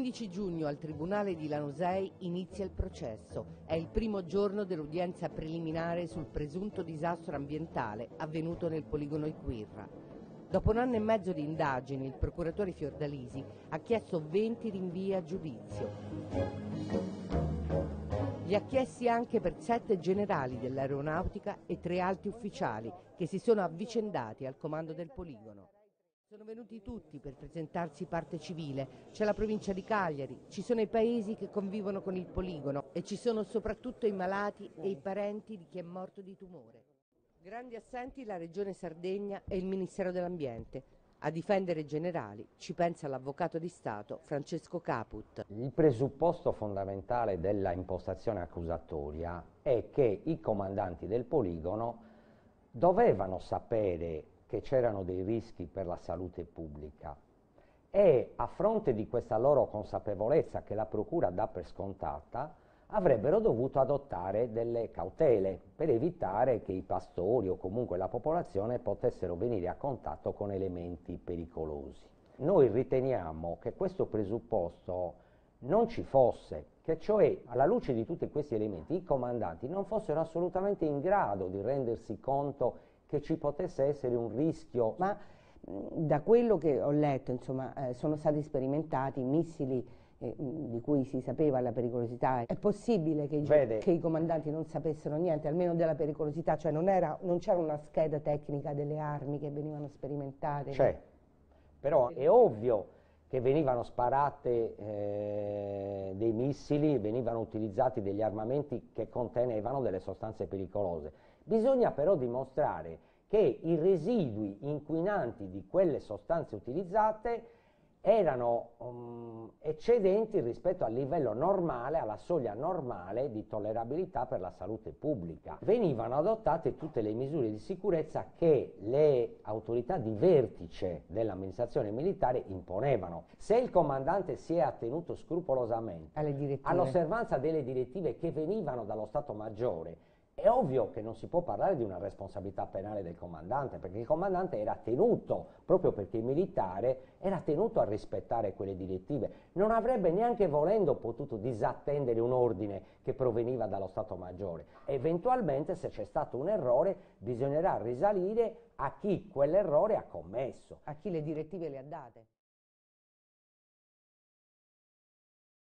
15 giugno al Tribunale di Lanusei inizia il processo. È il primo giorno dell'udienza preliminare sul presunto disastro ambientale avvenuto nel poligono Iquirra. Dopo un anno e mezzo di indagini, il procuratore Fiordalisi ha chiesto 20 rinvii a giudizio. Li ha chiesti anche per 7 generali dell'aeronautica e 3 alti ufficiali che si sono avvicendati al comando del poligono. Sono venuti tutti per presentarsi parte civile, c'è la provincia di Cagliari, ci sono i paesi che convivono con il poligono e ci sono soprattutto i malati e i parenti di chi è morto di tumore. Grandi assenti la Regione Sardegna e il Ministero dell'Ambiente. A difendere i generali ci pensa l'avvocato di Stato Francesco Caput. Il presupposto fondamentale della impostazione accusatoria è che i comandanti del poligono dovevano sapere che c'erano dei rischi per la salute pubblica e, a fronte di questa loro consapevolezza che la procura dà per scontata, avrebbero dovuto adottare delle cautele per evitare che i pastori o comunque la popolazione potessero venire a contatto con elementi pericolosi. Noi riteniamo che questo presupposto non ci fosse, che cioè alla luce di tutti questi elementi i comandanti non fossero assolutamente in grado di rendersi conto che ci potesse essere un rischio. Ma da quello che ho letto, insomma, sono stati sperimentati missili di cui si sapeva la pericolosità. È possibile che i comandanti non sapessero niente, almeno della pericolosità, cioè non c'era una scheda tecnica delle armi che venivano sperimentate? C'è, però è ovvio che venivano sparate dei missili, venivano utilizzati degli armamenti che contenevano delle sostanze pericolose. Bisogna però dimostrare che i residui inquinanti di quelle sostanze utilizzate erano eccedenti rispetto al livello normale, alla soglia normale di tollerabilità per la salute pubblica. Venivano adottate tutte le misure di sicurezza che le autorità di vertice dell'amministrazione militare imponevano. Se il comandante si è attenuto scrupolosamente all'osservanza delle direttive che venivano dallo Stato Maggiore, è ovvio che non si può parlare di una responsabilità penale del comandante, perché il comandante era tenuto, proprio perché il militare era tenuto a rispettare quelle direttive. Non avrebbe neanche volendo potuto disattendere un ordine che proveniva dallo Stato Maggiore. Eventualmente, se c'è stato un errore, bisognerà risalire a chi quell'errore ha commesso. A chi le direttive le ha date.